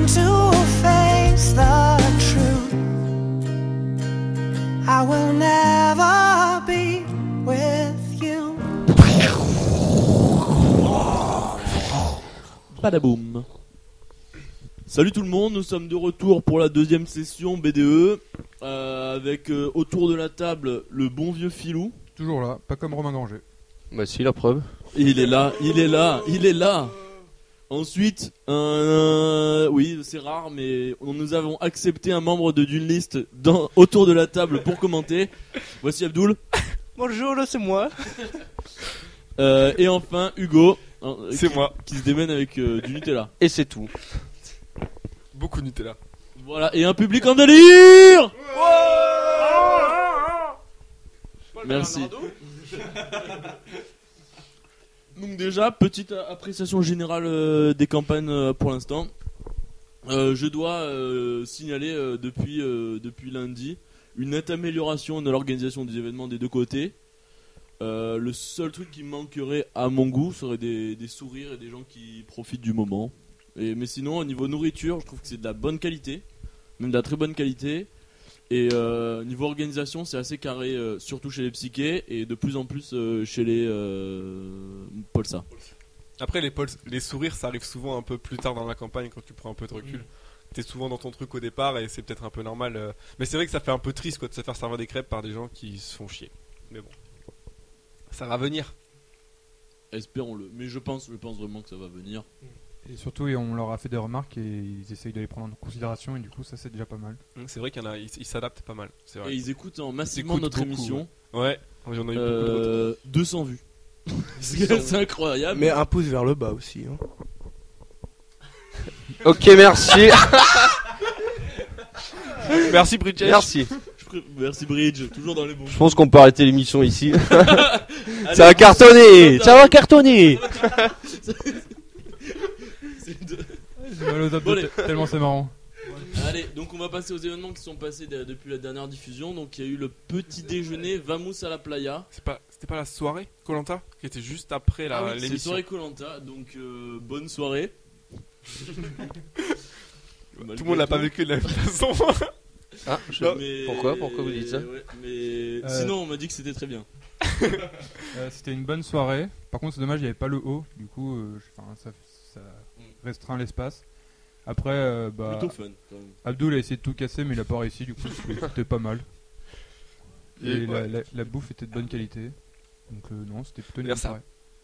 to face the truth. I will never be with you. Badaboum. Salut tout le monde, nous sommes de retour pour la deuxième session BDE avec autour de la table le bon vieux Filou. Toujours là, pas comme Romain Granger. Bah si, la preuve. Il est là. Ensuite, oui, c'est rare, mais nous avons accepté un membre d'une liste autour de la table pour commenter. Voici Abdoul. Bonjour, là c'est moi. Et enfin Hugo. C'est moi. Qui se démène avec du Nutella. Et c'est tout. Beaucoup de Nutella. Voilà, et un public en délire. Merci. Donc déjà, petite appréciation générale des campagnes pour l'instant. Je dois signaler depuis lundi une nette amélioration de l'organisation des événements des deux côtés. Le seul truc qui manquerait à mon goût serait des sourires et des gens qui profitent du moment. Mais sinon, au niveau nourriture, je trouve que c'est de la bonne qualité, même de la très bonne qualité. Et niveau organisation, c'est assez carré, surtout chez les psychés et de plus en plus chez les Polsa. Après, les sourires, ça arrive souvent un peu plus tard dans la campagne quand tu prends un peu de recul. T'es souvent dans ton truc au départ et c'est peut-être un peu normal. Mais c'est vrai que ça fait un peu triste quoi, de se faire servir des crêpes par des gens qui se font chier. Mais bon, ça va venir. Espérons-le. Mais je pense vraiment que ça va venir. Et surtout, on leur a fait des remarques et ils essayent de les prendre en considération et du coup, ça c'est déjà pas mal. C'est vrai qu'il y en a, ils s'adaptent pas mal. C'est vrai. Et ils écoutent massivement notre beaucoup, émission. Ouais, j'en ai eu beaucoup de retours. 200 vues. C'est incroyable. Mais un pouce vers le bas aussi. Hein. Ok, merci. Merci Bridget. Merci. Merci Bridge, toujours dans les bons. Je pense qu'on peut arrêter l'émission ici. Ça va cartonner. Ça va cartonner. J'ai mal aux abdos tellement c'est marrant. Allez, donc on va passer aux événements qui sont passés depuis la dernière diffusion. Donc il y a eu le petit déjeuner Vamos à la playa. C'était pas la soirée Koh-Lanta qui était juste après l'émission. C'est soirée Koh-Lanta, donc bonne soirée. Tout le monde l'a pas vécu de la même façon. Ah, Pourquoi vous dites ça mais sinon on m'a dit que c'était très bien. C'était une bonne soirée. Par contre, c'est dommage, il n'y avait pas le haut. Du coup, ça restreint l'espace. Après, plutôt fun quand même. Abdoul a essayé de tout casser, mais il a pas réussi. Du coup, c'était pas mal. Et la bouffe était de bonne qualité. Donc, non, c'était plutôt une bonne soirée.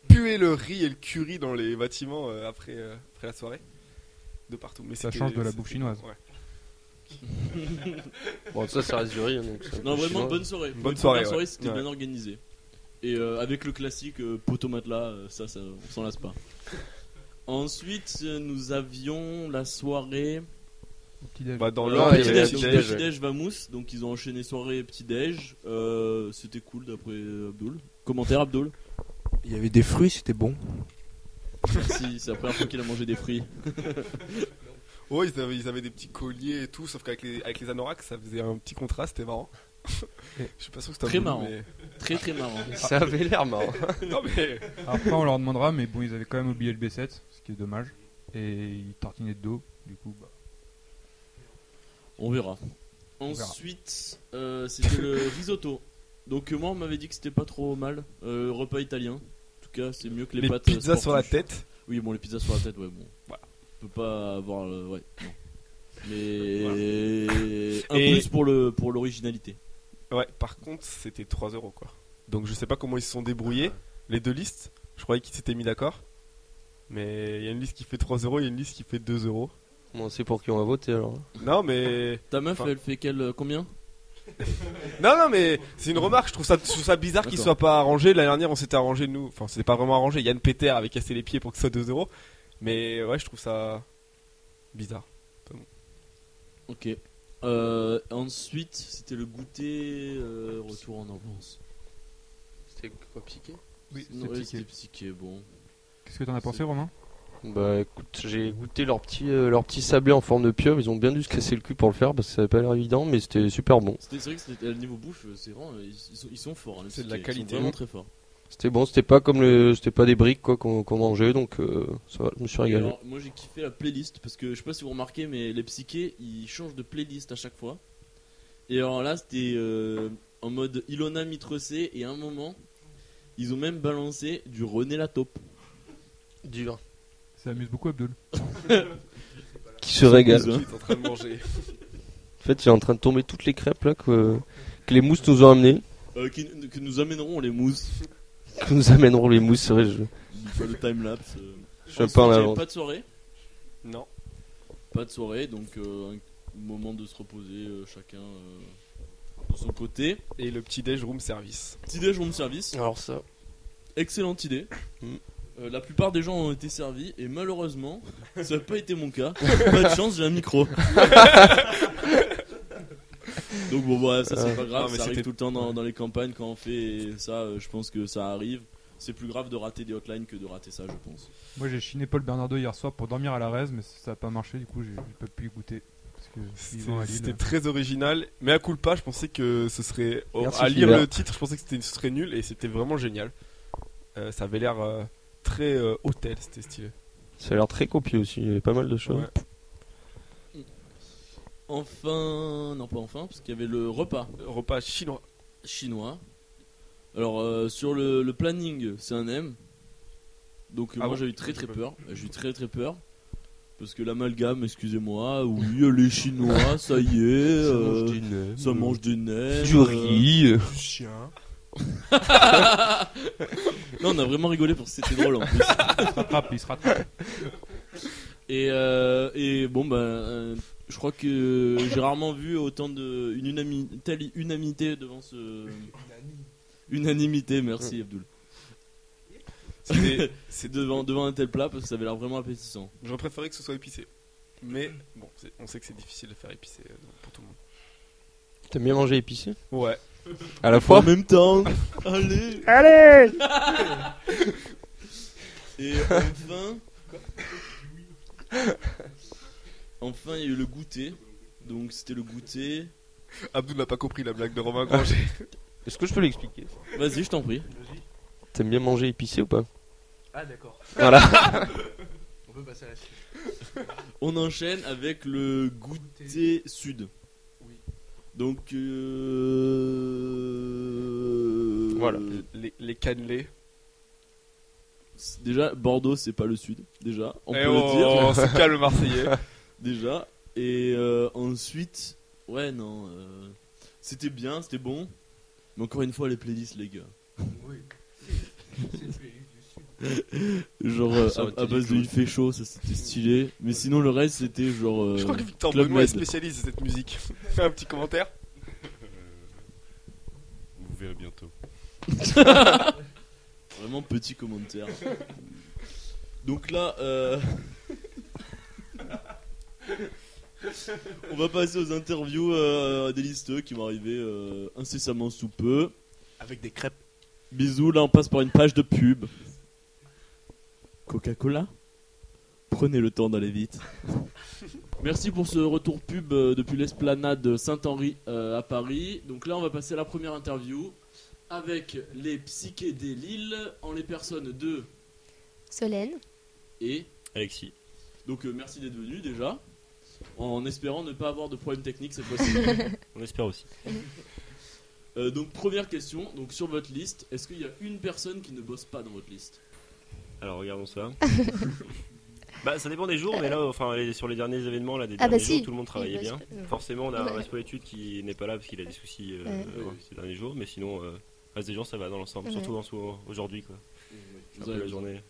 Puer le riz et le curry dans les bâtiments après la soirée. De partout. Mais ça change de la bouffe chinoise. Ouais. Bon, ça reste du riz. Donc non, vraiment, chinois. Bonne soirée. Bonne soirée, c'était bien organisé. Et avec le classique poteau matelas, ça on s'en lasse pas. Ensuite, nous avions la soirée. Petit-déj. Dans petit-déj Vamous. Donc, ils ont enchaîné soirée et petit-déj. C'était cool d'après Abdoul. Commentaire Abdoul. Il y avait des fruits, c'était bon. Merci, c'est la première fois qu'il a mangé des fruits. Ouais, ils avaient des petits colliers et tout, sauf qu'avec les anoraks, ça faisait un petit contraste, c'était marrant. Je suis pas sûr que c'était très marrant. Mais... Très marrant. Ça avait l'air marrant. Non, mais... Après, on leur demandera, mais bon, ils avaient quand même oublié le B7, ce qui est dommage. Et ils tartinaient de dos, du coup, on verra. Ensuite, c'était le risotto. Donc, moi, on m'avait dit que c'était pas trop mal. Repas italien. En tout cas, c'est mieux que les pâtes. Les pizzas sur la tête. Oui, bon, les pizzas sur la tête, ouais, bon. Voilà. On peut pas avoir. Ouais, non. Mais. Voilà. Plus pour l'originalité. Ouais, par contre, c'était 3€ quoi. Donc, je sais pas comment ils se sont débrouillés. Les deux listes. Je croyais qu'ils s'étaient mis d'accord. Mais il y a une liste qui fait 3€, il y a une liste qui fait 2€. Bon, c'est pour qui on va voter alors. Non, mais. Ta meuf, elle fait combien? Non, mais c'est une remarque. Je trouve ça bizarre qu'ils soient pas arrangés. L'année dernière, on s'était arrangé nous. Enfin, c'était pas vraiment arrangé. Yann Peter avait cassé les pieds pour que ce soit 2€. Mais ouais, je trouve ça bizarre. Ok. Ensuite, c'était le goûter retour en enfance. C'était quoi, psyché? Oui, c'était psyché. Bon. Qu'est-ce que t'en as pensé, Romain? Bah écoute, j'ai goûté leur petit sablé en forme de pieuvre. Ils ont bien dû se casser le cul pour le faire parce que ça avait pas l'air évident, mais c'était super bon. C'est vrai que c'était, le niveau bouffe, c'est vraiment, ils sont forts. Hein, c'est de la qualité. Ils sont vraiment très forts. C'était bon, c'était pas des briques quoi qu'on mangeait, donc ça va, je me suis Et régalé. alors, moi j'ai kiffé la playlist parce que je sais pas si vous remarquez, mais les psychés ils changent de playlist à chaque fois. Et alors là, c'était en mode Ilona Mitrecé, et à un moment, ils ont même balancé du René Lataupe. Dur. Ça amuse beaucoup Abdul. Qui se régale. Cousin. Qui est en train de manger. En fait, il est en train de tomber toutes les crêpes là que les mousses nous ont amenées. Que nous amèneront les mousses. Que nous amèneront les mousses, c'est vrai. Le timelapse. Je suis un peu en avance. Pas de soirée. Non. Pas de soirée, donc un moment de se reposer chacun de son côté. Et le petit déj room service. Petit déj room service. Alors ça. Excellente idée. La plupart des gens ont été servis et malheureusement, ça n'a pas été mon cas. Pas de chance, j'ai un micro. Donc bon, voilà, ça c'est pas grave, Non, mais ça arrive c'était- tout le temps dans les campagnes quand on fait ça. Je pense que ça arrive. C'est plus grave de rater des hotlines que de rater ça, je pense. Moi j'ai chiné Paul Bernardo hier soir pour dormir à la Rez, mais ça a pas marché, du coup j'ai pas pu y goûter. Parce que vivant à C'était Lille. très original, mais à culpa, je pensais que ce serait. Merci, à lire Philbert. le titre, je pensais que ce serait nul et c'était vraiment génial. Ça avait l'air très hôtel, c'était stylé. Ça a l'air très copieux aussi, il y avait pas mal de choses. Ouais. Enfin, non pas enfin, parce qu'il y avait le repas Repas chinois. chinois. Alors sur le planning, c'est un M. Donc Ah moi bon j'ai eu très peur. J'ai eu très peur. Parce que l'amalgame, excusez-moi, oui, les Chinois, ça y est, ça mange des nems. Du riz. Du chien. Non, on a vraiment rigolé parce que c'était drôle en plus. Il se rattrape. Et bon, je crois que j'ai rarement vu autant de telle unanimité devant ce. Unanimité, merci Abdul. C'est devant un tel plat parce que ça avait l'air vraiment appétissant. J'aurais préféré que ce soit épicé. Mais bon, on sait que c'est difficile de faire épicé pour tout le monde. T'aimes bien manger épicé? Ouais. À la En fois? même temps, allez. Et enfin, il y a eu le goûter. Donc c'était le goûter. Abdou n'a pas compris la blague de Romain Granger. Est-ce que je peux l'expliquer? Vas-y, je t'en prie. T'aimes bien manger épicé ou pas? Ah, d'accord. Voilà. On peut passer à la suite. On enchaîne avec le goûter sud. Oui. Donc Voilà. Les cannelés. Déjà Bordeaux c'est pas le sud déjà on peut Eh le dire on se calme Marseillais. déjà et ensuite ouais non c'était bien, c'était bon, mais encore une fois les playlists les gars. Oui. C'est une playlist du sud. Genre Ça aurait été à base de cool. il fait chaud, ça c'était stylé, mais sinon le reste c'était genre Je crois que Victor Club Benoît est Med. spécialiste de cette musique. Fais un petit commentaire. Vous verrez bientôt. Vraiment petit commentaire. Donc là, on va passer aux interviews des listeux qui vont arriver incessamment sous peu. Avec des crêpes. Bisous, là on passe par une page de pub. Coca-Cola, prenez le temps d'aller vite. Merci pour ce retour pub depuis l'esplanade Saint-Henri à Paris. Donc là on va passer à la première interview avec les psychés des Lille en les personnes de Solène. et Alexis. donc merci d'être venu déjà, en espérant ne pas avoir de problème technique cette fois-ci. On espère aussi. Donc première question, donc sur votre liste, est-ce qu'il y a une personne qui ne bosse pas dans votre liste? Alors regardons ça. Bah ça dépend des jours, mais là, enfin sur les derniers événements là, des Ah bah derniers jours, si. tout le monde travaillait Oui, bien. parce que- Forcément, on a un Ouais. responsable d'études qui n'est pas là parce qu'il a des soucis Ouais. ces derniers jours, mais sinon, le reste des gens ça va dans l'ensemble, Ouais. surtout aujourd'hui quoi. Vous Un peu avez la raison. journée.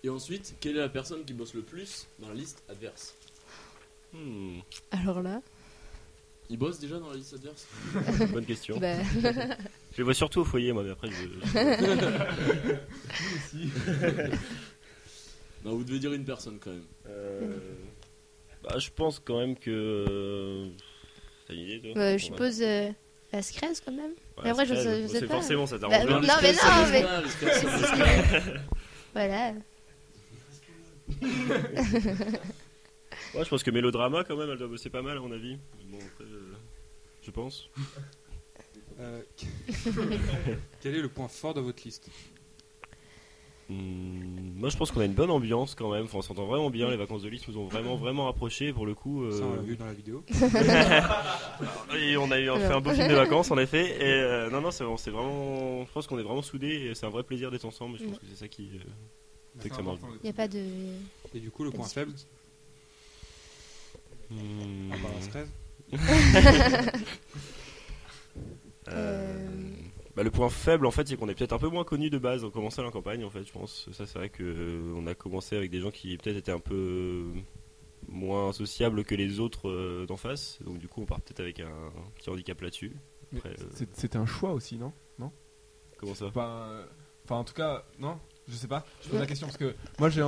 Et ensuite, quelle est la personne qui bosse le plus dans la liste adverse? Alors là, Il bosse déjà dans la liste adverse? Bonne question. bah, Je les vois surtout au foyer moi, mais après Non, vous devez dire une personne quand même. bah, je pense quand même que. T'as une idée toi? bah, je On va- suppose la Scrèze quand même. Ouais, Mais après, je c'est sais- c'est je sais pas. forcément ça Bah, t'arrange non, bien. mais non, mais- mais... Voilà. Ouais, je pense que Mélodrama quand même, elle doit bosser pas mal à mon avis. Bon, après, je pense. Quel est le point fort de votre liste? Moi, je pense qu'on a une bonne ambiance quand même. Enfin, on s'entend vraiment bien. Les vacances de Lys nous ont vraiment rapproché pour le coup. Ça, on l'a vu dans la vidéo. Et on a fait un beau film de vacances en effet. Et non, c'est vraiment. Je pense qu'on est vraiment soudés et c'est un vrai plaisir d'être ensemble. Je pense que c'est ça qui fait que ça marche. Il n'y a pas de. Et du coup, le point faible, à part la fraise. Le point faible en fait c'est qu'on est peut-être un peu moins connus de base en commençant la campagne en fait je pense. Ça c'est vrai que on a commencé avec des gens qui peut-être étaient un peu moins sociables que les autres d'en face. Donc du coup on part peut-être avec un petit handicap là-dessus. Après, C'était un choix aussi, non? comment ça? Enfin, en tout cas, non? Je sais pas. Je pose la question parce que moi j'ai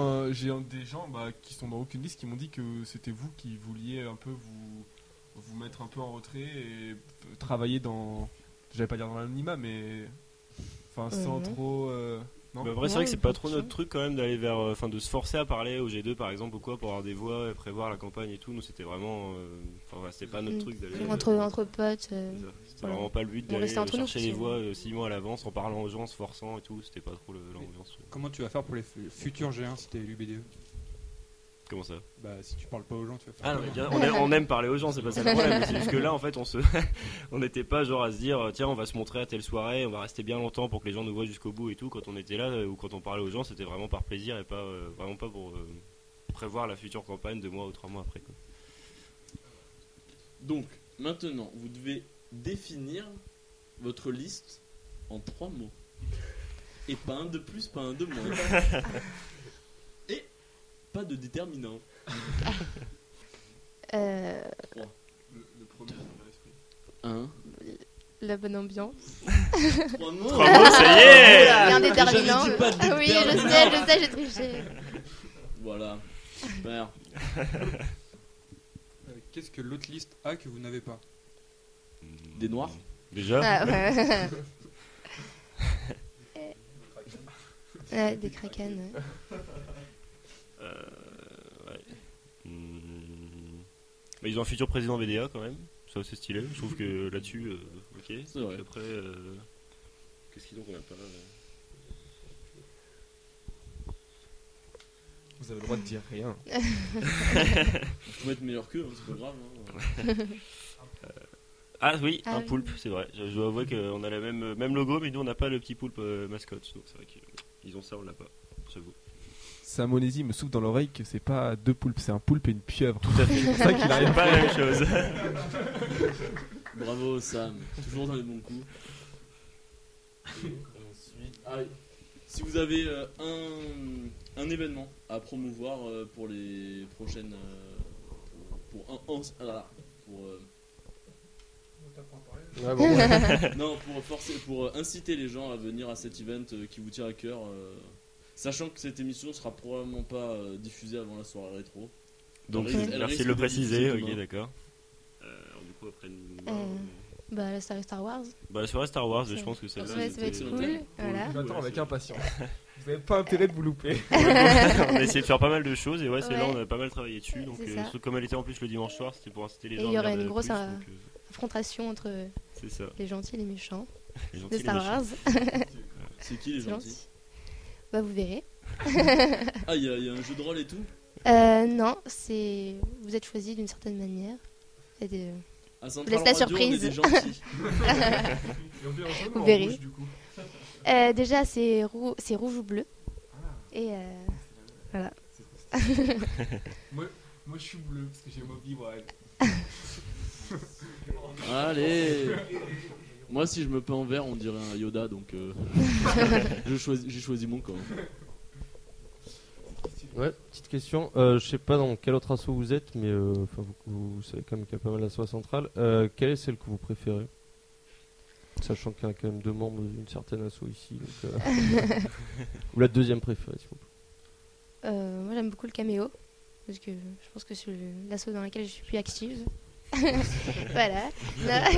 des gens qui sont dans aucune liste qui m'ont dit que c'était vous qui vouliez un peu vous mettre un peu en retrait et travailler dans, j'allais pas dire dans l'anonymat, mais enfin sans trop. Non. Après c'est vrai que c'est pas trop notre truc quand même d'aller vers, de se forcer à parler au G2 par exemple ou quoi pour avoir des voix et prévoir la campagne et tout. Nous c'était vraiment, c'était pas notre truc d'aller. Entre potes. C'était vraiment pas le but d'aller restait entre nous, chercher les parce voix 6 mois à l'avance en parlant aux gens, en se forçant et tout. C'était pas trop l'ambiance. Comment tu vas faire pour les futurs G1 si t'es élu BDE? Comment ça? Bah, si tu parles pas aux gens, tu vas faire. Ah non, mais bien, on aime parler aux gens, c'est pas ça le problème. C'est juste que là, en fait, on n'était pas genre à se dire, tiens, on va se montrer à telle soirée, on va rester bien longtemps pour que les gens nous voient jusqu'au bout et tout. Quand on était là ou quand on parlait aux gens, c'était vraiment par plaisir et pas vraiment pas pour prévoir la future campagne 2 mois ou 3 mois après, quoi. Donc, maintenant, vous devez définir votre liste en 3 mots. Et pas un de plus, pas un de moins. Et pas de déterminant. Le premier Un. La bonne ambiance. 3 mots. 3 mots, ça y est. Rien déterminant. J'avais dit pas de Ah oui, je sais, j'ai triché. Voilà. Super. Qu'est-ce que l'autre liste a que vous n'avez pas? Des noirs. Déjà. Ah, ouais. Ouais, des kraken. Ouais. Ouais. Mais ils ont un futur président BDA quand même. Ça c'est stylé. Je trouve que là-dessus, ok. C'est vrai. Après, qu'est-ce qu'ils ont qu'on n'a pas Vous avez le droit de dire rien. Je peux être meilleur qu'eux, hein, c'est pas grave. Hein. Ah oui, Ah un oui. poulpe, c'est vrai. Je dois avouer qu'on a la même logo, mais nous on n'a pas le petit poulpe mascotte. Donc c'est vrai qu'ils ont ça, on l'a pas. J'avoue. Samonesi me souffle dans l'oreille que c'est pas 2 poulpes, c'est un poulpe et une pieuvre. Tout à fait. C'est pour ça qu'il C'est arrive. pas la même chose. Bravo Sam, toujours dans les bons coups. Ensuite, si vous avez un événement à promouvoir pour les prochaines, Ouais, bon, ouais. non, pour inciter les gens à venir à cet event qui vous tient à cœur, sachant que cette émission sera probablement pas diffusée avant la soirée rétro. Donc Elle merci risque de le d'être préciser, diffusée ok demain. d'accord. Alors du coup après Bah, la série Star Wars. la soirée Star Wars, je pense que celle-là Ouais, ça va être c'était- cool. Voilà. J'attends avec impatience. Vous n'avez pas intérêt de vous louper. on a essayé de faire pas mal de choses et ouais, celle-là Ouais. on a pas mal travaillé dessus. Donc C'est ça. surtout comme elle était en plus le dimanche soir, c'était pour inciter les Et gens il y à aurait venir une grosse, plus, euh, donc, Confrontation entre c'est ça. les gentils et les méchants Les de gentils, les Star méchants. Wars. C'est qui les C'est gentils? gentil. Bah, vous verrez. Ah, il y a un jeu de rôle et tout? Non, vous êtes choisi d'une certaine manière. Et À laisse Central la Radio, on est surprise. des gentils. Vous verrez. Déjà, c'est rouge ou bleu. Et voilà. Moi je suis bleu parce que j'ai mon vivre. Allez. Moi, si je me peins en vert, on dirait un Yoda, donc j'ai choisi mon camp. Ouais, petite question. Je sais pas dans quel autre asso vous êtes, mais vous savez quand même qu'il y a pas mal d'assos centrales. Quelle est celle que vous préférez? Sachant qu'il y a quand même 2 membres d'une certaine asso ici. Donc, ou la deuxième préférée, s'il vous plaît. Moi, j'aime beaucoup le caméo. Parce que je pense que c'est l'asso dans laquelle je suis plus active. Voilà. Là,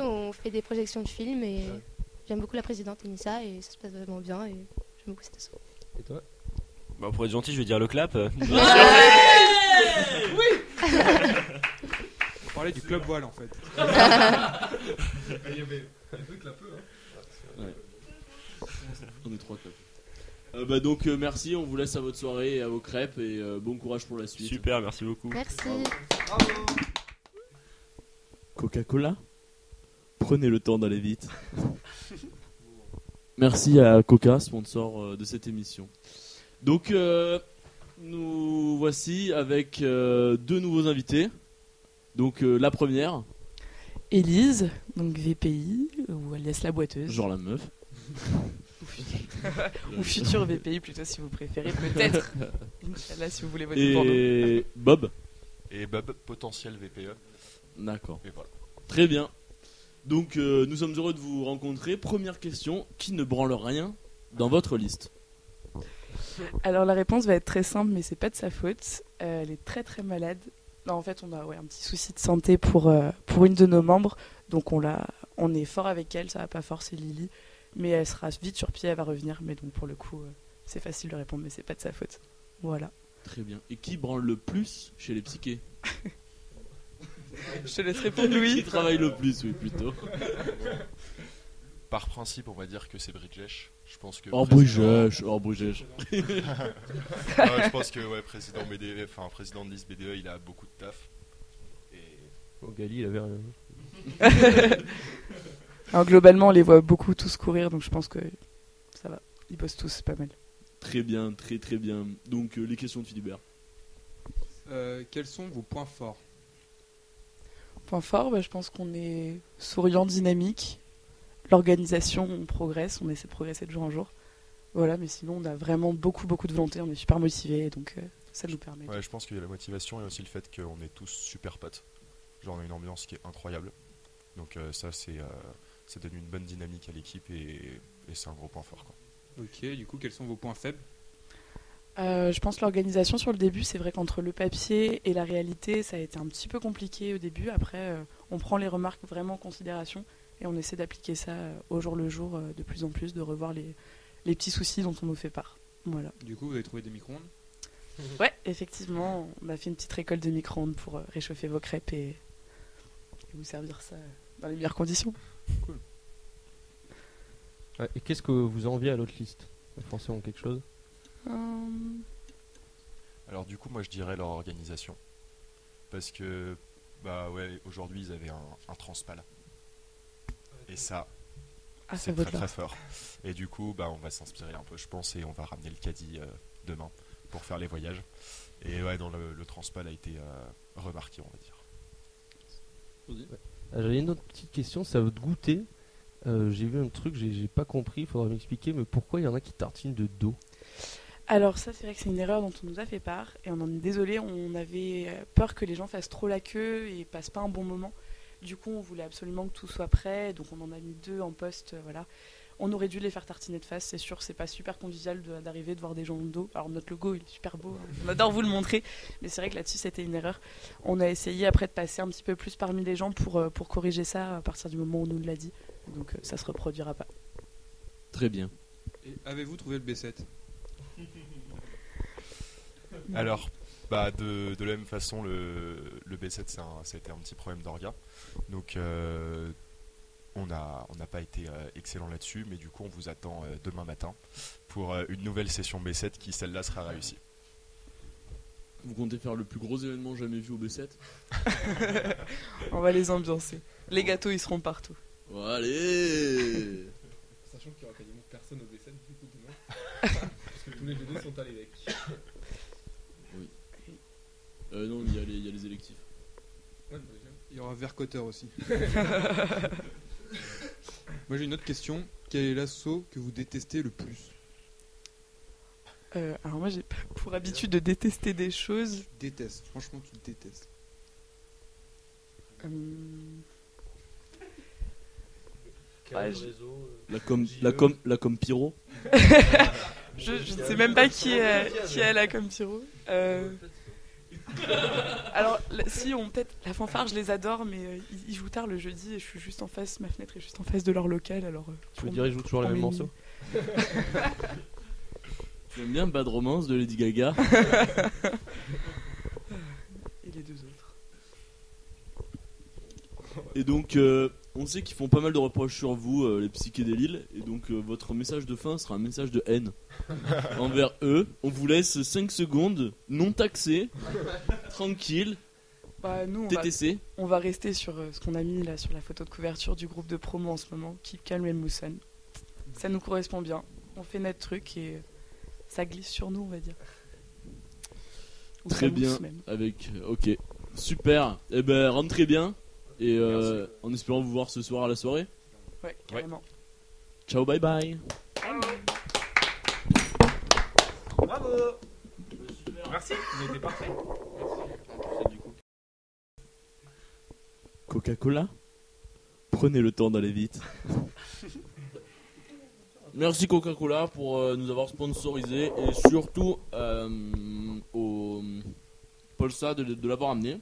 on fait des projections de films et j'aime beaucoup la présidente Enissa et ça se passe vraiment bien et j'aime beaucoup cette asso. Et toi? Bah, pour être gentil, je vais dire le clap. parlait du club voile en fait. Il y avait un truc là peu. On est 3 clubs. Donc merci, on vous laisse à votre soirée et à vos crêpes et bon courage pour la suite. Super, merci beaucoup. Merci. Coca-Cola, prenez le temps d'aller vite. Merci à Coca, sponsor de cette émission. Donc nous voici avec 2 nouveaux invités. Donc la première, Élise, donc VPI, ou alias la boiteuse. genre la meuf. Ou future VPI plutôt si vous préférez, peut-être. Inch'Allah si vous voulez voter pour nous. Et Bob. Et Bob, potentiel VPE. D'accord. Et voilà. Très bien. Donc nous sommes heureux de vous rencontrer. Première question, qui ne branle rien dans votre liste? Alors la réponse va être très simple, mais c'est pas de sa faute. Elle est très très malade. Non, en fait, on a un petit souci de santé pour une de nos membres. Donc on est fort avec elle, ça va pas fort, c'est Lily. Mais elle sera vite sur pied, elle va revenir. Mais donc pour le coup, c'est facile de répondre, mais c'est pas de sa faute. Voilà. Très bien. Et qui branle le plus chez les psychés? Je te laisse répondre, Louis. Qui travaille le plus, oui, plutôt. Par principe, on va dire que c'est Bridgesh. Je pense que. Brugesh. Je pense que président BDE, enfin président de liste BDE, il a beaucoup de taf. Et Gali, il avait rien. Alors globalement, on les voit beaucoup tous courir, donc je pense que ça va. Ils bossent tous, c'est pas mal. Très bien, très très bien. Donc les questions de Philibert. Quels sont vos points forts? Point fort, je pense qu'on est souriant, dynamique. L'organisation, on progresse, on essaie de progresser de jour en jour. Voilà, mais sinon, on a vraiment beaucoup de volonté, on est super motivés, donc ça nous permet. ouais, je pense qu'il y a la motivation et aussi le fait qu'on est tous super potes. Genre, on a une ambiance qui est incroyable. Donc ça donne une bonne dynamique à l'équipe et c'est un gros point fort, quoi. Ok, du coup, quels sont vos points faibles? Je pense l'organisation sur le début, c'est vrai qu'entre le papier et la réalité, ça a été un petit peu compliqué au début. Après, on prend les remarques vraiment en considération et on essaie d'appliquer ça au jour le jour de plus en plus, de revoir les petits soucis dont on nous fait part. Voilà. Du coup, vous avez trouvé des micro-ondes? Ouais, effectivement, on a fait une petite récolte de micro-ondes pour réchauffer vos crêpes et vous servir ça dans les meilleures conditions. Cool. Ouais, et qu'est-ce que vous enviez à l'autre liste? Les Français ont quelque chose? Alors du coup, moi je dirais leur organisation. Parce que, aujourd'hui ils avaient un transpal. Et ça, c'est très très fort. Et du coup, on va s'inspirer un peu, je pense, et on va ramener le caddie demain pour faire les voyages. Et le transpal a été remarqué, on va dire. J'avais une autre petite question, ça veut te goûter. J'ai vu un truc, j'ai pas compris, il faudra m'expliquer, mais pourquoi il y en a qui tartinent de dos? Alors ça, c'est vrai que c'est une erreur dont on nous a fait part et on en est désolé. On avait peur que les gens fassent trop la queue et passent pas un bon moment. Du coup, on voulait absolument que tout soit prêt, donc on en a mis 2 en poste. Voilà. On aurait dû les faire tartiner de face, c'est sûr. C'est pas super convivial d'arriver de voir des gens de dos. Alors notre logo, il est super beau, hein. On adore vous le montrer, mais c'est vrai que là-dessus, c'était une erreur. On a essayé après de passer un petit peu plus parmi les gens pour corriger ça à partir du moment où on nous l'a dit. Donc ça se reproduira pas. Très bien. Et avez-vous trouvé le B7? Alors, de la même façon, le B7, ça a été un petit problème d'orga. Donc, on n'a pas été excellent là-dessus, mais du coup, on vous attend demain matin pour une nouvelle session B7 qui, celle-là, sera réussie. Vous comptez faire le plus gros événement jamais vu au B7? On va les ambiancer. Les gâteaux, ils seront partout. Oh, allez. Sachant qu'il y aura quasiment personne au B7 du coup demain. Parce que tous les GD sont à l'évêque. Oui. Non, il y a les électifs. Ouais, déjà. Il y aura Vercotter aussi. Moi j'ai une autre question. Quel est l'assaut que vous détestez le plus? Alors moi j'ai pas pour habitude de détester des choses. Tu détestes, franchement tu détestes. La com pyro. Je ne sais même pas qui est la com pyro. Alors si peut-être la fanfare je les adore, mais ils jouent tard le jeudi et je suis juste en face, ma fenêtre est juste en face de leur local, alors. Tu veux dire ils jouent toujours les mêmes morceaux? J'aime bien Bad Romance de Lady Gaga. Et les 2 autres. donc, on sait qu'ils font pas mal de reproches sur vous, les psychédéliles. Et donc, votre message de fin sera un message de haine envers eux. On vous laisse 5 secondes, non taxés, tranquille. Bah, nous, TTC. On va rester sur ce qu'on a mis là sur la photo de couverture du groupe de promo en ce moment, Keep Calm and Mousson. Ça nous correspond bien. On fait notre truc et ça glisse sur nous, on va dire. Ou Très bien. Même. Avec, ok, super. Eh ben, rentrez bien. Et en espérant vous voir ce soir à la soirée. Ouais, carrément. Ciao, bye bye. Bravo. Merci, vous avez été parfait. Coca-Cola, prenez le temps d'aller vite. Merci Coca-Cola pour nous avoir sponsorisé et surtout au Polsa de l'avoir amené.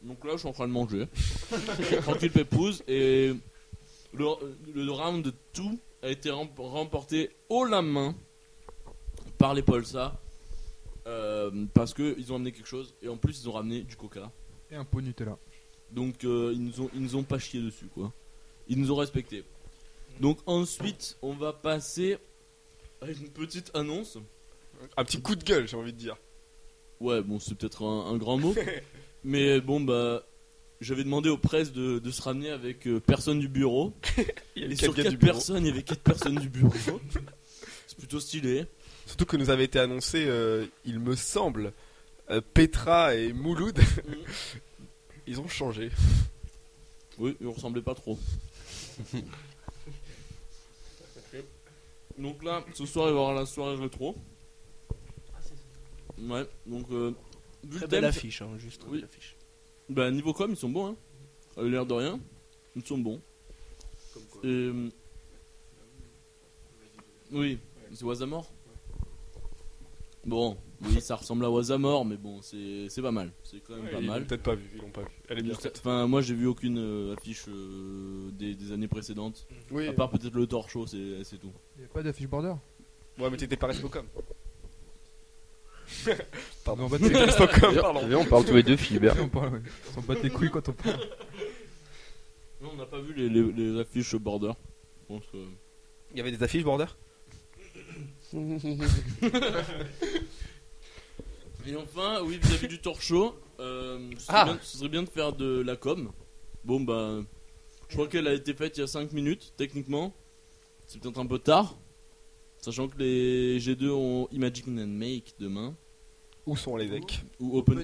Donc là je suis en train de manger. Tranquille pépouze. Et le round de tout a été remporté haut la main par les Polsa. Parce qu'ils ont amené quelque chose et en plus ils ont ramené du coca. Et un pot Nutella. Donc ils nous ont pas chié dessus quoi. Ils nous ont respecté. Donc ensuite on va passer à une petite annonce. Un petit coup de gueule j'ai envie de dire. Ouais bon c'est peut-être un grand mot. Mais bon bah j'avais demandé aux presses de se ramener avec personne du bureau. Et sur 4 personnes il y avait 4 personnes du bureau. C'est plutôt stylé. Surtout que nous avait été annoncé il me semble Petra et Mouloud. Ils ont changé. Oui, ils ressemblaient pas trop. Donc là, ce soir, il va y avoir la soirée rétro. Ouais, donc... très belle affiche, hein, juste oui. l'affiche. Bah, niveau com, ils sont bons, hein. À l'air de rien, ils sont bons. Comme quoi. Et... oui, c'est Wasamor. Bon, oui, ça ressemble à Wasamor, mais bon, c'est pas mal. C'est quand même pas mal. Ils l'ont peut-être pas vu, ils l'ont pas vu. Elle est bien faite. Enfin, moi j'ai vu aucune affiche des années précédentes. Oui. À part peut-être le torcho, c'est tout. Il n'y a pas d'affiche border. Ouais, mais t'étais pas Respocom. Pardon, on bat on parle tous les deux, Philibert. On s'en bat les couilles quand on parle. Non, on n'a pas vu les affiches border. Je pense que... Il y avait des affiches border. Et enfin, oui, vis-à-vis du torcho, ce serait bien de faire de la com. Bon, bah, je crois qu'elle a été faite il y a 5 minutes, techniquement. C'est peut-être un peu tard. Sachant que les G2 ont Imagine and Make demain. Où sont les decks? Ou Open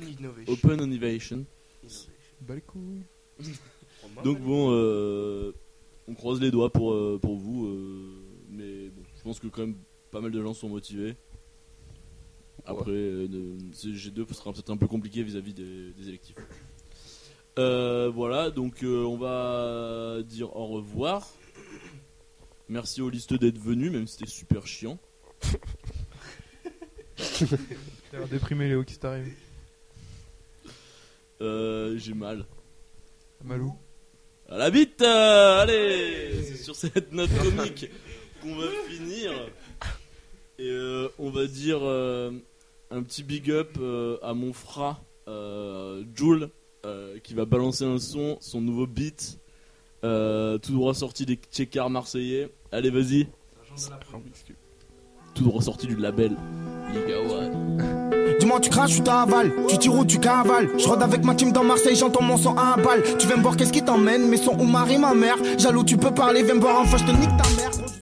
Innovation. Bah les couilles. Donc bon, on croise les doigts pour vous. Mais bon, je pense que quand même pas mal de gens sont motivés. Après, G2 sera peut-être un peu compliqué vis-à-vis des électifs. Voilà, donc on va dire au revoir. Merci aux listes d'être venus, même si c'était super chiant. T'as l'air déprimé, Léo, qui t'arrive? J'ai mal. Malou. À la bite, allez. C'est sur cette note comique qu'on va finir. Et on va dire un petit big up à mon frère Jules qui va balancer son nouveau beat tout droit sorti des Tchécars marseillais. Allez vas-y. Tout droit sorti du label Liga One. Dis-moi tu craches ou t'avales, tu tires ou tu cavales. Je rôde avec ma team dans Marseille, j'entends mon son à balle. Tu viens me voir qu'est-ce qui t'emmène, mes sons ou marie ma mère. Jaloux tu peux parler, viens me voir enfin je te nique ta mère.